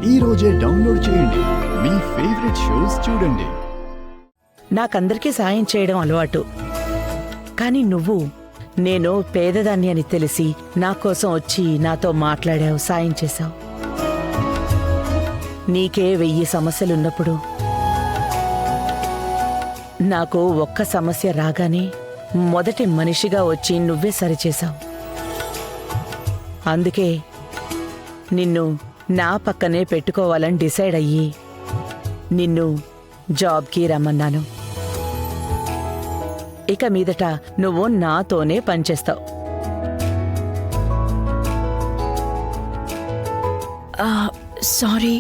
ఈ రోజే డౌన్లోడ్ చేయండి. మీ ఫేవరెట్ షోస్ చూడండి. నాకందరికీ సాయం చేయడం అలవాటు. కానీ నువ్వు నేను పేదదాన్ని అని తెలిసి నా కోసం వచ్చి నాతో మాట్లాడావు, సాయం చేశావు. నీకే 1000 సమస్యలున్నప్పుడు నాకు ఒక్క సమస్య రాగానే మొదటి మనిషిగా వచ్చి నువ్వే సరిచేశావు. అందుకే నిన్ను నా పక్కనే పెట్టుకోవాలని డిసైడ్ అయ్యి నిన్ను జాబ్కి రమ్మన్నాను. ఇక మీదట నువ్వు నాతోనే పనిచేస్తావు. సారీ,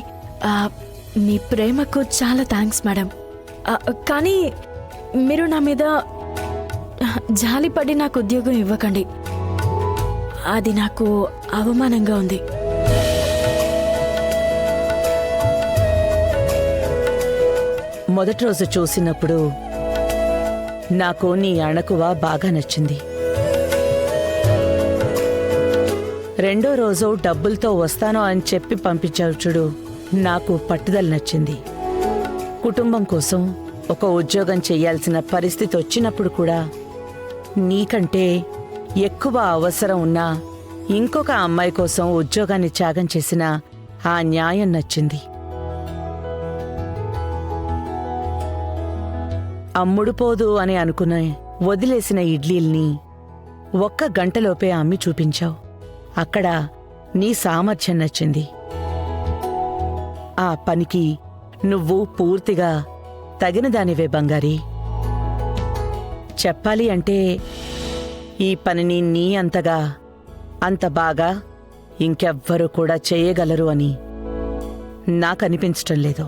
మీ ప్రేమకు చాలా థ్యాంక్స్ మేడం. కానీ మీరు నా మీద జాలిపడి నాకు ఉద్యోగం ఇవ్వకండి. అది నాకు అవమానంగా ఉంది. మొదటి రోజు చూసినప్పుడు నాకు నీ అణకువ బాగా నచ్చింది. రెండో రోజు డబ్బులతో వస్తాను అని చెప్పి పంపించావు చూడు, నాకు పట్టుదల నచ్చింది. కుటుంబం కోసం ఒక ఉద్యోగం చెయ్యాల్సిన పరిస్థితి వచ్చినప్పుడు కూడా నీకంటే ఎక్కువ అవసరం ఉన్నా ఇంకొక అమ్మాయి కోసం ఉద్యోగాన్ని త్యాగం చేసిన ఆ న్యాయం నచ్చింది. అమ్ముడు పోదు అని అనుకునే వదిలేసిన ఇడ్లీల్ని ఒక్క గంటలోపే అమ్మి చూపించావు. అక్కడ నీ సామర్థ్యం నచ్చింది. ఆ పనికి నువ్వు పూర్తిగా తగినదానివే బంగారి. చెప్పాలి అంటే ఈ పనిని నీ అంతగా అంత బాగా ఇంకెవ్వరూ కూడా చేయగలరు అని నాకనిపించటం లేదు.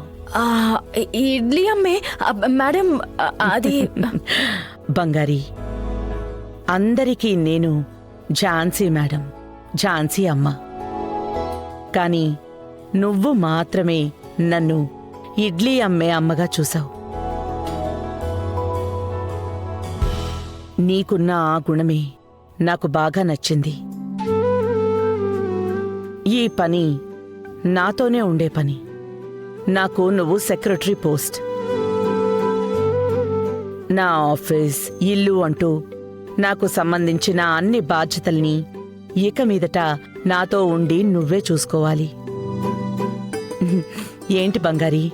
ఇడ్లీ అమ్మే మేడం, అది బంగారి, అందరికీ నేను ఝాన్సీ మేడం, ఝాన్సీ అమ్మ. కానీ నువ్వు మాత్రమే నన్ను ఇడ్లీ అమ్మే అమ్మగా చూసావు. నీకున్న ఆ గుణమే నాకు బాగా నచ్చింది. ఈ పని నాతోనే ఉండే పని. నాకు నువ్వు సెక్రటరీ పోస్ట్, నా ఆఫీస్, ఇల్లు అంటూ నాకు సంబంధించిన అన్ని బాధ్యతల్ని ఇక మీదట నాతో ఉండి నువ్వే చూసుకోవాలి. ఏంటి బంగారి,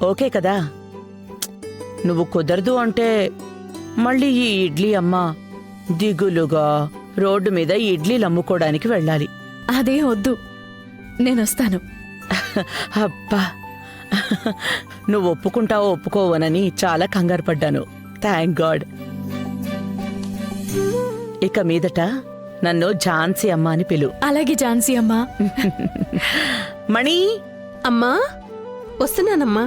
ఓకే కదా? నువ్వు కుదరదు అంటే మళ్ళీ ఈ ఇడ్లీ అమ్మ దిగులుగా రోడ్డు మీద ఇడ్లీలు అమ్ముకోవడానికి వెళ్ళాలి. అదే వద్దు, నేనొస్తాను. అబ్బా, నువ్వు ఒప్పుకుంటావో ఒప్పుకోవనని చాలా కంగారు పడ్డాను. Thank God. ఇక మీదట నన్ను ఝాన్సీ అమ్మ అని పిలు. అలాగే ఝాన్సీ అమ్మా. మణి అమ్మా, వస్తున్నానమ్మా.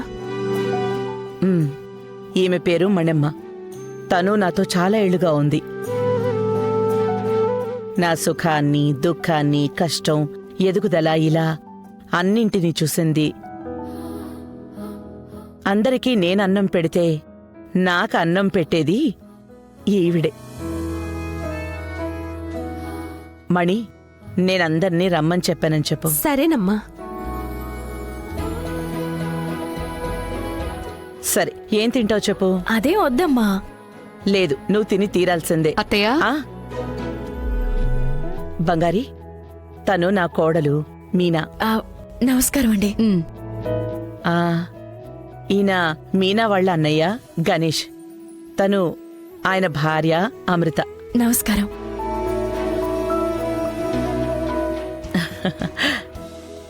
ఈమె పేరు మణెమ్మ. తను నాతో చాలా ఏళ్లుగా ఉంది. నా సుఖాన్ని, దుఃఖాన్ని, కష్టం, ఎదుగుదల ఇలా అన్నింటినీ చూసింది. అందరికీ నేనన్నం పెడితే నాకు అన్నం పెట్టేది ఈవిడే. మణి, నేనందర్నీ రమ్మని చెప్పానని చెప్పు. సరేనమ్మా. సరే, ఏం తింటావు చెప్పు. అదే వద్దమ్మా. లేదు, నువ్వు తిని తీరాల్సిందే. అత్తయ్య, బంగారి, తను నా కోడలు మీనా. నమస్కారం అండి. ఈయన మీనా వాళ్ళ అన్నయ్య గణేష్. తను ఆయన భార్య అమృత. నమస్కారం.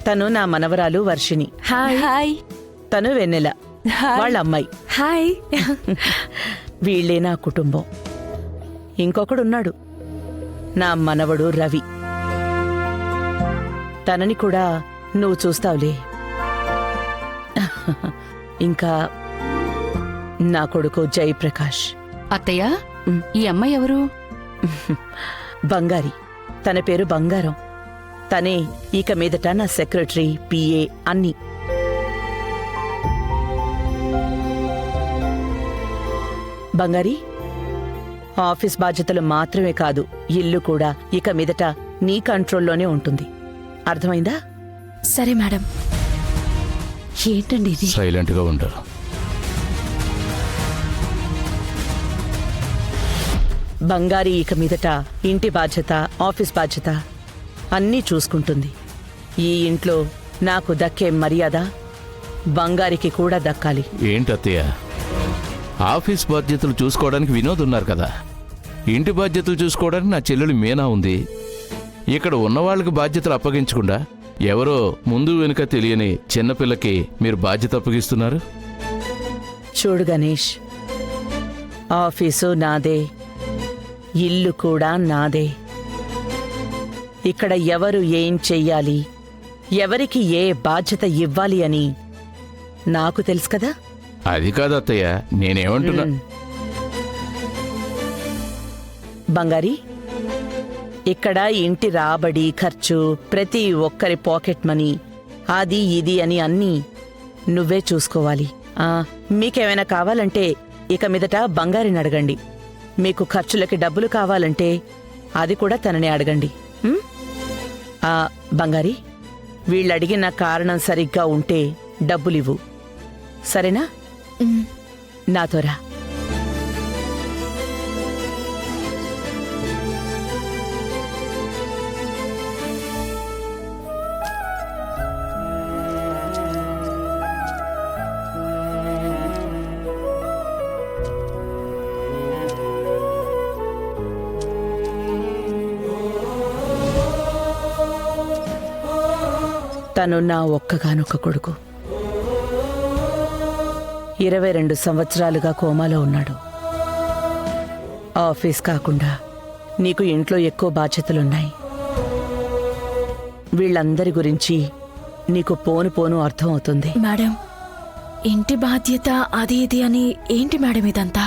తను నా మనవరాలు వర్షిణి. హాయ్. హాయ్. తను వెన్నెల, వాళ్ళ అమ్మాయి. హాయ్. వీళ్లే నా కుటుంబం. ఇంకొకడున్నాడు, నా మనవడు రవి. తనని కూడా నువ్వు చూస్తావులే. ఇంకా నా కొడుకు జయప్రకాష్. అత్తయ్య, ఈ అమ్మాయి ఎవరు? బంగారి. తన పేరు బంగారం. తనే ఇక మీదట నా సెక్రటరీ, పిఏ అన్నీ. బంగారి, ఆఫీస్ బాధ్యతలు మాత్రమే కాదు, ఇల్లు కూడా ఇక మీదట నీ కంట్రోల్లోనే ఉంటుంది. అర్థమైందా? సరే మేడం. ఏంటండి ఇది? సైలెంట్గా ఉండు. బంగారి ఇక మీదట ఇంటి బాధ్యత, ఆఫీస్ బాధ్యత అన్నీ చూసుకుంటుంది. ఈ ఇంట్లో నాకు దక్కే మర్యాద బంగారికి కూడా దక్కాలి. ఏంటత్తయ్య, ఆఫీస్ బాధ్యతలు చూసుకోవడానికి వినోద్ ఉన్నారు కదా, ఇంటి బాధ్యతలు చూసుకోవడానికి నా చెల్లెలు మీనా ఉంది. ఇక్కడ ఉన్నవాళ్ళకి బాధ్యతలు అప్పగించకుండా ఎవరో ముందు వెనుక తెలియని చిన్నపిల్లకి మీరు బాధ్యత అప్పగిస్తున్నారు. చూడు గణేష్, ఆఫీసు నాదే, ఇల్లు కూడా నాదే. ఇక్కడ ఎవరు ఏం చెయ్యాలి, ఎవరికి ఏ బాధ్యత ఇవ్వాలి అని నాకు తెలుసు కదా. అది కాదు అత్తయ్య, నేనేమంటున్నా. బంగారి, ఇక్కడ ఇంటి రాబడి, ఖర్చు, ప్రతి ఒక్కరి పాకెట్ మనీ, అది ఇది అని అన్నీ నువ్వే చూసుకోవాలి. మీకేమైనా కావాలంటే ఇక మీదట బంగారిని అడగండి. మీకు ఖర్చులకి డబ్బులు కావాలంటే అది కూడా తనని అడగండి. ఉం? బంగారి, వీళ్ళడిగిన కారణం సరిగ్గా ఉంటే డబ్బులివ్వు, సరేనా? నాతో రా. తను నా ఒక్కగానొక్క కొడుకు. 22 సంవత్సరాలుగా కోమాలో ఉన్నాడు. ఆఫీస్ కాకుండా నీకు ఇంట్లో ఎక్కువ బాధ్యతలున్నాయి. వీళ్ళందరి గురించి నీకు పోను పోను అర్థం అవుతుంది. మేడం, ఇంటి బాధ్యత అది ఇది అని ఏంటి మేడం ఇదంతా?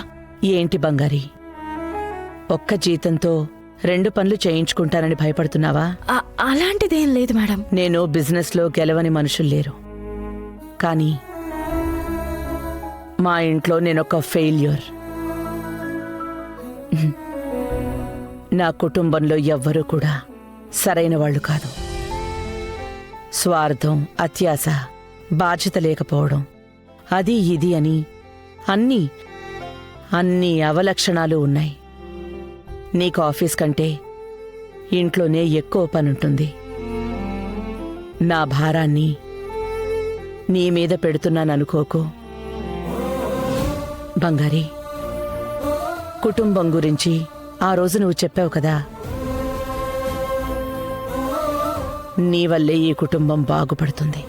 ఏంటి బంగారి, ఒక్క జీతంతో 2 పనులు చేయించుకుంటానని భయపడుతున్నావా? అలాంటిదేం లేదు మేడం. నేను బిజినెస్లో గెలవని మనుషులు లేరు, కానీ మా ఇంట్లో నేనొక ఫెయిల్యూర్. నా కుటుంబంలో ఎవ్వరూ కూడా సరైన వాళ్ళు కాదు. స్వార్థం, అత్యాశ, బాధ్యత లేకపోవడం, అది ఇది అని అన్ని అవలక్షణాలు ఉన్నాయి. నీకు ఆఫీస్ కంటే ఇంట్లోనే ఎక్కువ పనుంటుంది. నా భారాన్ని నీ మీద పెడుతున్నాననుకోకు. బంగారి, కుటుంబం గురించి ఆ రోజు నువ్వు చెప్పావు కదా, నీ వల్లే ఈ కుటుంబం బాగుపడుతుంది.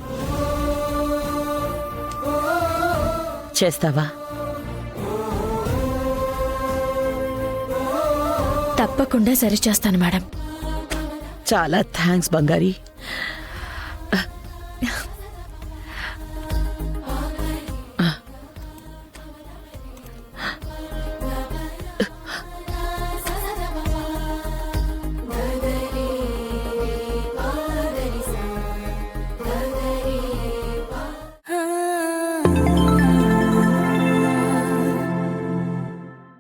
చేస్తావా? తప్పకుండా సరిచేస్తాను మేడం. చాలా థ్యాంక్స్ బంగారి.